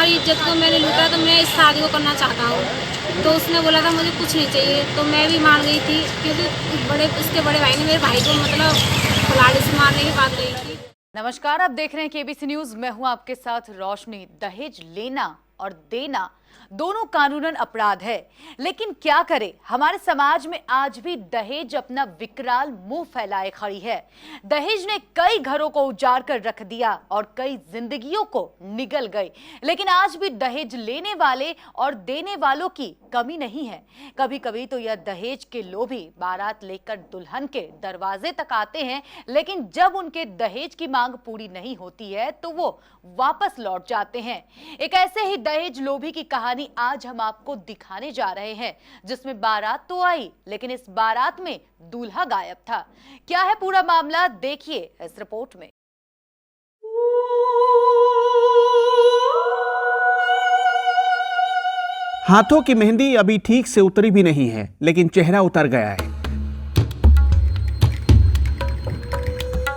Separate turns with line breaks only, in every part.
तुम्हारी इज्जत को मैंने लूटा तो मैं इस शादी को करना चाहता हूँ। तो उसने बोला था मुझे कुछ नहीं चाहिए, तो मैं भी मान गई थी, क्योंकि उसके बड़े भाई ने मेरे भाई को मतलब कुल्हाड़ी से मारने की बात कही थी।
नमस्कार, आप देख रहे हैं केबीसी न्यूज। मैं हूं आपके साथ रोशनी। दहेज लेना और देना दोनों कानूनन अपराध है, लेकिन क्या करें, हमारे समाज में आज भी दहेज अपना विकराल मुंह फैलाए खड़ी है। दहेज ने कई घरों को उजाड़ कर रख दिया और कई जिंदगियों को निगल गई, लेकिन आज भी दहेज लेने वाले और देने वालों की कमी नहीं है। कभी कभी तो यह दहेज के लोभी बारात लेकर दुल्हन के दरवाजे तक आते हैं, लेकिन जब उनके दहेज की मांग पूरी नहीं होती है तो वो वापस लौट जाते हैं। एक ऐसे ही दहेज लोभी की कहानी आज हम आपको दिखाने जा रहे हैं, जिसमें बारात तो आई, लेकिन इस बारात में दूल्हा गायब था। क्या है पूरा मामला, देखिए इस रिपोर्ट में।
हाथों की मेहंदी अभी ठीक से उतरी भी नहीं है, लेकिन चेहरा उतर गया है।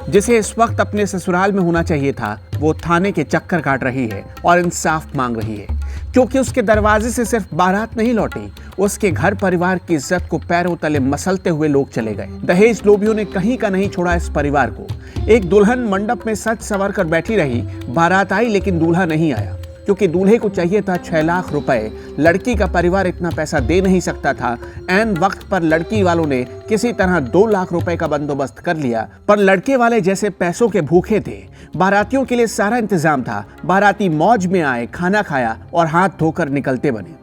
जिसे इस वक्त अपने ससुराल में होना चाहिए था, वो थाने के चक्कर काट रही है और इंसाफ मांग रही है, क्योंकि उसके दरवाजे से सिर्फ बारात नहीं लौटी, उसके घर परिवार की इज्जत को पैरों तले मसलते हुए लोग चले गए। दहेज लोभियों ने कहीं का नहीं छोड़ा इस परिवार को। एक दुल्हन मंडप में सज संवर कर बैठी रही, बारात आई लेकिन दूल्हा नहीं आया, क्योंकि दूल्हे को चाहिए था 6 लाख रुपए। लड़की का परिवार इतना पैसा दे नहीं सकता था। ऐन वक्त पर लड़की वालों ने किसी तरह 2 लाख रुपए का बंदोबस्त कर लिया, पर लड़के वाले जैसे पैसों के भूखे थे। बारातियों के लिए सारा इंतजाम था। बाराती मौज में आए, खाना खाया और हाथ धोकर निकलते बने।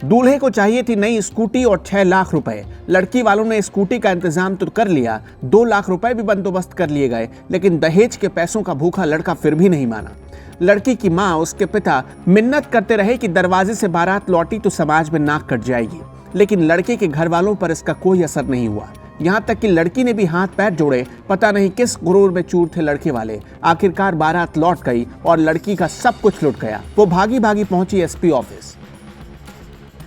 दूल्हे को चाहिए थी नई स्कूटी और 6 लाख रुपए। लड़की वालों ने स्कूटी का इंतजाम तो कर लिया, 2 लाख रुपए भी बंदोबस्त कर लिए गए, लेकिन दहेज के पैसों का भूखा लड़का फिर भी नहीं माना। लड़की की माँ, उसके पिता मिन्नत करते रहे कि दरवाजे से बारात लौटी तो समाज में नाक कट जाएगी, लेकिन लड़के के घर वालों पर इसका कोई असर नहीं हुआ। यहाँ तक कि लड़की ने भी हाथ पैर जोड़े। पता नहीं किस गुरूर में चूर थे लड़के वाले। आखिरकार बारात लौट गई और लड़की का सब कुछ लुट गया। वो भागी भागी पहुंची एसपी ऑफिस।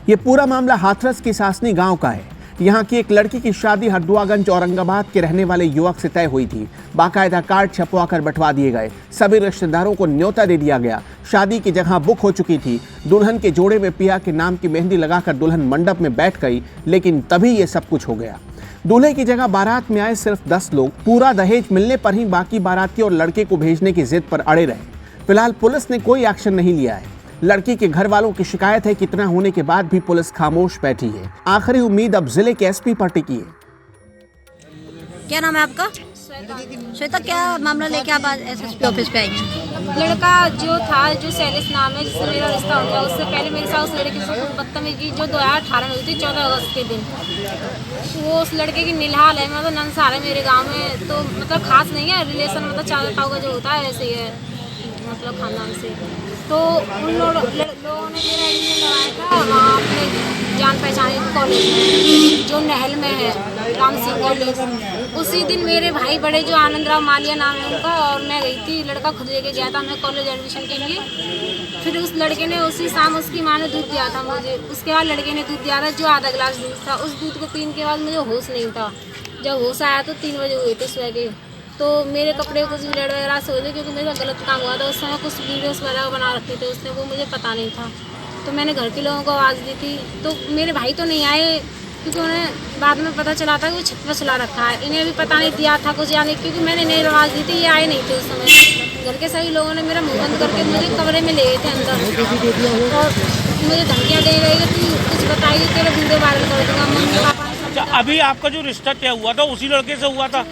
ये पूरा मामला हाथरस की सासनी गांव का है। यहाँ की एक लड़की की शादी हरदुआगंज औरंगाबाद के रहने वाले युवक से तय हुई थी। बाकायदा कार्ड छपवा कर बंटवा दिए गए। सभी रिश्तेदारों को न्योता दे दिया गया। शादी की जगह बुक हो चुकी थी। दुल्हन के जोड़े में पिया के नाम की मेहंदी लगाकर दुल्हन मंडप में बैठ गई, लेकिन तभी ये सब कुछ हो गया। दूल्हे की जगह बारात में आए सिर्फ 10 लोग। पूरा दहेज मिलने पर ही बाकी बाराती और लड़के को भेजने की जिद पर अड़े रहे। फिलहाल पुलिस ने कोई एक्शन नहीं लिया है। लड़की के घर वालों की शिकायत है कि इतना होने के बाद भी पुलिस खामोश बैठी है। आखिरी उम्मीद अब जिले के एसपी पर टिकी है।
क्या नाम है आपका? श्वेता। क्या मामला लेके आप आज एसएसपी ऑफिस पे आई हैं?
लड़का जो था, जो शैलेश नाम है, जिससे मेरा रिश्ता हो गया, उससे पहले मेरे साथ उस लड़के से बदतमीजी जो 2018 में हुई थी 14 अगस्त के दिन। वो उस लड़के की निलहाल है, मतलब नंसार है मेरे गांव में, तो मतलब खास नहीं है रिलेशन, मतलब चाचा ताऊ का जो होता है वैसे ही है, मतलब खानदान से। तो उन लोगों ने मेरा एडमिशन लगाया था वहाँ अपने जान पहचाने कॉलेज में, जो नहल में है, राम सिंह कॉलेज। उसी दिन मेरे भाई बड़े, जो आनंद राव मालिया नाम है उनका, और मैं गई थी। लड़का खुद लेके गया था मैं कॉलेज एडमिशन के लिए। फिर उस लड़के ने उसी शाम उसकी माँ ने दूध दिया था मुझे। उसके बाद लड़के ने दूध दिया था, जो आधा गिलास दूध था। उस दूध को पीने के बाद मुझे होश नहीं था। जब होश आया तो 3 बजे हुए थे सुबह के। तो मेरे कपड़े कुछ ब्लड वगैरह से हो गए, क्योंकि मेरा गलत काम हुआ था। उस समय कुछ वीडियोस वगैरह बना रखे थे उसने, वो मुझे पता नहीं था। तो मैंने घर के लोगों को आवाज़ दी थी। तो मेरे भाई तो नहीं आए, क्योंकि उन्हें बाद में पता चला था कि वो छत पर सुला रखा है। इन्हें भी पता नहीं दिया था कुछ, यानी क्योंकि मैंने इन्हें आवाज़ दी थी, ये आए नहीं थे उस समय। घर के सभी लोगों ने मेरा मुँह बंद करके मुझे कमरे में ले गए थे अंदर, और मुझे धमकियाँ दे रही कि तू कुछ बताइए, तेरा वीडियो वायरल कर दूँगा। Mummy papa.
अच्छा, अभी आपका जो रिश्ता तय हुआ था उसी लड़के से हुआ था?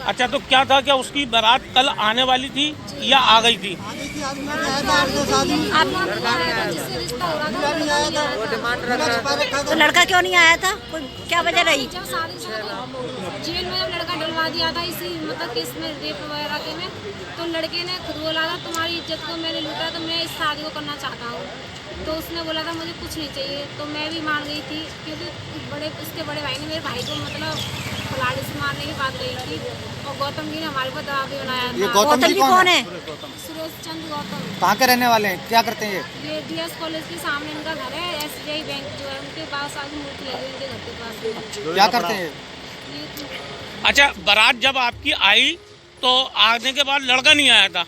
अच्छा, तो क्या था, क्या उसकी बारात कल आने वाली थी या आ गई थी?
तो लड़का क्यों नहीं आया था? क्या वजह रही?
जेल में जब लड़का डलवा दिया था इसी मतलब केस में, रेप वगैरह के में, तो लड़के ने खुद बोला था तुम्हारी इज्जत को मैंने लूटा तो मैं इस शादी को करना चाहता हूँ। तो उसने बोला था मुझे कुछ नहीं चाहिए, तो मैं भी मान गई थी, क्योंकि उसके बड़े भाई ने मेरे भाई को मतलब कुल्हाड़ी से मारने की बात कही थी। और गौतम जी ने हमारे पर दबाव भी बनाया था।
गौतम जी कौन है?
सुरेश चंद्र गौतम।
कहाँ के रहने वाले हैं, क्या करते हैं
ये डीएस कॉलेज के सामने इनका घर है। एसबीआई बैंक जो है उनके पास आगे मूर्ति लगी उनके घर के पास।
क्या करते हैं?
अच्छा, बारात जब आपकी आई तो आने के बाद लड़का नहीं आया था?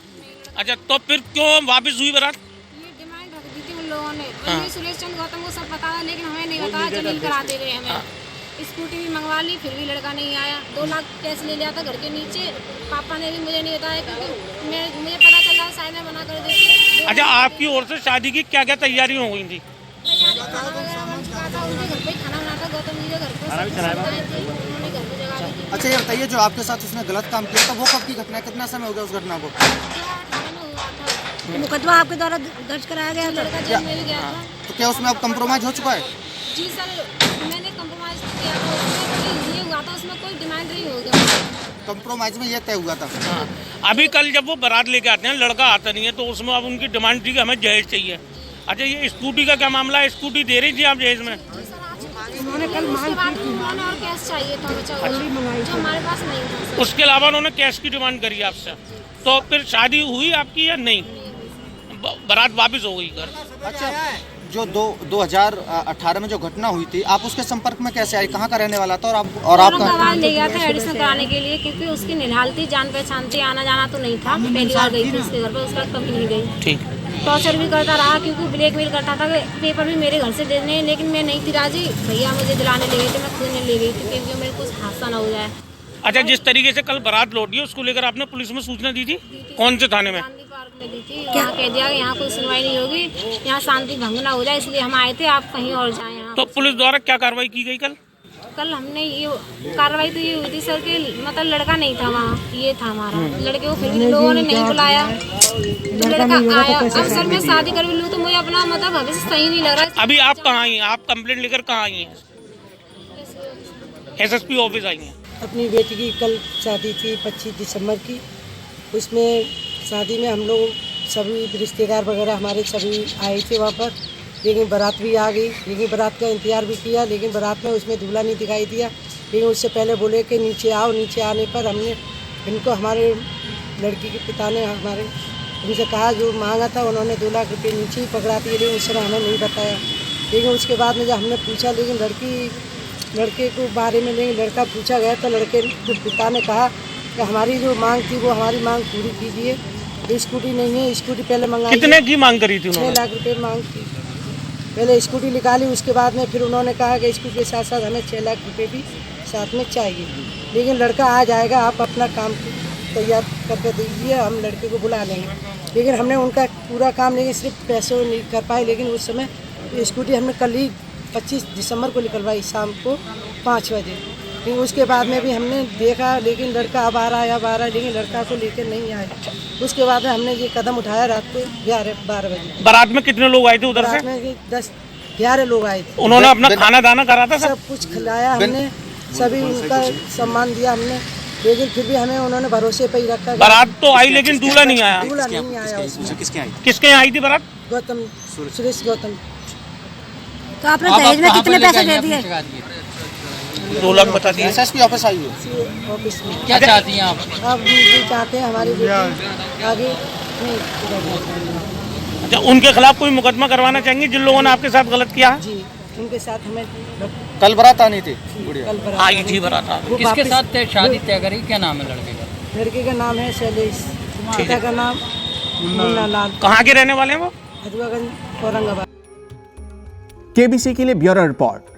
अच्छा, तो फिर क्यों वापस हुई बारात?
ये डिमांड रख थी उन लोगों ने। उन्हें सुरेश चंद्र गौतम को सब बताया, लेकिन हमें नहीं बताया। जमीन करा दे रहे हमें। स्कूटी भी मंगवा ली, फिर भी लड़का नहीं आया। 2 लाख कैश ले लिया था घर के नीचे। पापा ने भी मुझे नहीं बताया, क्योंकि मुझे पता चल रहा शायद मैं मना कर देती।
अच्छा, आपकी ओर से शादी की क्या क्या तैयारी हो गई थी?
तैयारी खाना वगैरह बन चुका था, उनके घर पे ही खाना बना था। गौतम जी के घर पे उन्होंने घर पे जगह दी थी।
अच्छा ये बताइए, जो आपके साथ उसने गलत काम किया था वो कब की घटना है? कितना समय हो गया उस घटना को?
2018 में हुआ था।
मुकदमा आपके द्वारा दर्ज कराया गया था।
लड़का जेल में भी गया था।
तो क्या उसमें अब कम्प्रोमाइज हो चुका है?
जी सर, मैंने कंप्रोमाइज किया था। उसमें ये हुआ था, उसमें कोई डिमांड नहीं हो गया।
कम्प्रोमाइज में ये तय हुआ था।
अभी कल जब वो बारात लेके आते हैं, लड़का आता नहीं है, तो उसमें अब उनकी डिमांड थी कि हमें जहेज चाहिए। अच्छा, ये स्कूटी का क्या मामला है? स्कूटी दे रही थी आप जहेज में?
उन्होंने कल मांग की थी। उन्होंने और कैश चाहिए था, जो हमारे पास नहीं था सर।
उसके अलावा उन्होंने कैश की डिमांड करी आपसे। तो फिर शादी हुई आपकी या नहीं? बारात वापस हो गई घर।
अच्छा, जो 2018 में जो घटना हुई थी, आप उसके संपर्क में कैसे आई? कहाँ का रहने वाला था? और आपका
आवाज ले गया था एडिशन कराने के लिए, क्योंकि उसकी निढाल थी, जान पहचान थी, आना जाना तो नहीं था। पहली बार गई थी उसके घर पर, उसका कभी नहीं गई।
ठीक।
टॉर्चर भी करता रहा, क्योंकि ब्लैकमेल करता था कि पेपर भी मेरे घर से देने, लेकिन मैं नहीं थी राजी। भैया मुझे दिलाने ले गए थे, मैं खुद नहीं ले गई थी, क्योंकि मेरे कुछ हादसा ना हो जाए।
अच्छा, जिस तरीके से कल बारात लौटी है, उसको लेकर आपने पुलिस में सूचना दी थी? कौन से थाने में?
गांधी पार्क में दी थी। यहाँ कह दिया कि यहाँ कोई सुनवाई नहीं होगी, यहाँ शांति भंग ना हो जाए, इसलिए हम आए थे, आप कहीं और जाएं। यहाँ
तो पुलिस द्वारा क्या कार्रवाई की गई कल?
कल हमने ये कार्रवाई तो ये हुई थी सर कि मतलब लड़का नहीं था वहाँ, ये था हमारा। लड़के को फिर भी लोगों ने नहीं बुलाया, तो लड़का आया। अब सर मैं शादी कर भी लूँ तो मुझे अपना मतलब भविष्य सही नहीं लग रहा।
अभी आप कहाँ आई हैं? आप कंप्लेंट लेकर कहाँ आई हैं? SSP ऑफिस आई हैं।
अपनी बेटी की कल शादी थी 25 दिसंबर की। उसमें शादी में हम लोग सभी रिश्तेदार वगैरह हमारे सभी आए थे वहाँ पर, लेकिन बारात भी आ गई। लेकिन बारात का इंतजार भी किया, लेकिन बारात में उसमें दूल्हा नहीं दिखाई दिया। लेकिन उससे पहले बोले कि नीचे आओ। नीचे आने पर हमने इनको, हमारे लड़की के पिता ने हमारे उनसे कहा, जो मांगा था उन्होंने 2 लाख रुपये नीचे ही पकड़ा दिए, लेकिन उस समय हमें नहीं बताया। लेकिन उसके बाद में जब हमने पूछा, लेकिन लड़के को बारे में लेकिन लड़का पूछा गया, तो लड़के के पिता ने कहा कि हमारी जो मांग थी वो हमारी मांग पूरी कीजिए। स्कूटी नहीं है, स्कूटी पहले मंगाई।
कितने की मांग करी थी उन्होंने?
6 लाख रुपये मांग थी। पहले स्कूटी निकाली, उसके बाद में फिर उन्होंने कहा कि स्कूटी के साथ साथ हमें 6 लाख रुपये भी साथ में चाहिए। लेकिन लड़का आ जाएगा, आप अपना काम तैयार करके दीजिए, हम लड़के को बुला लेंगे। लेकिन हमने उनका पूरा काम, लेकिन सिर्फ पैसे नहीं कर पाए। लेकिन उस समय स्कूटी हमने कल ही 25 दिसंबर को निकलवाई शाम को 5 बजे। लेकिन उसके बाद में भी हमने देखा, लेकिन लड़का अब आ रहा है, लेकिन लड़का को लेकर नहीं आए। उसके बाद में हमने ये कदम उठाया रात को 11-12 बजे।
बारात में कितने लोग आए थे उधर से?
बारात में 10-11 लोग आए थे।
उन्होंने अपना खाना दाना करा था?
सब कुछ खिलाया हमने, सभी उनका सम्मान दिया हमने। लेकिन फिर भी हमें उन्होंने भरोसे पे ही रखा।
बारात तो आई, लेकिन दूल्हा नहीं आया।
दूल्हा नहीं आया उसमें।
किसके यहाँ आई थी बारात?
गौतम, सुरेश गौतम।
तो आपने दहेज में कितने पैसे दे दिए?
2 लाख बता दिए।
SSP ऑफिस आई है
ऑफिस में।
क्या चाहती हैं आप?
अब ये चाहते हैं हमारी बेटी आगे नहीं बढ़ना चाहिए।
अच्छा, उनके खिलाफ कोई मुकदमा करवाना चाहेंगे जिन लोगों ने आपके साथ गलत किया है?
जी, उनके साथ हमें
कल बारात आनी थी।
कल बारात
आई थी बारात।
वो
किसके
वापस-
साथ शादी तय करी? क्या नाम है लड़के का?
लड़के का नाम है शैलेश, पिता का नाम मुन्ना लाल,
कहाँ के रहने वाले हैं वो?
हजवागंज, औरंगाबाद।
केबीसी के लिए ब्यूरो रिपोर्ट।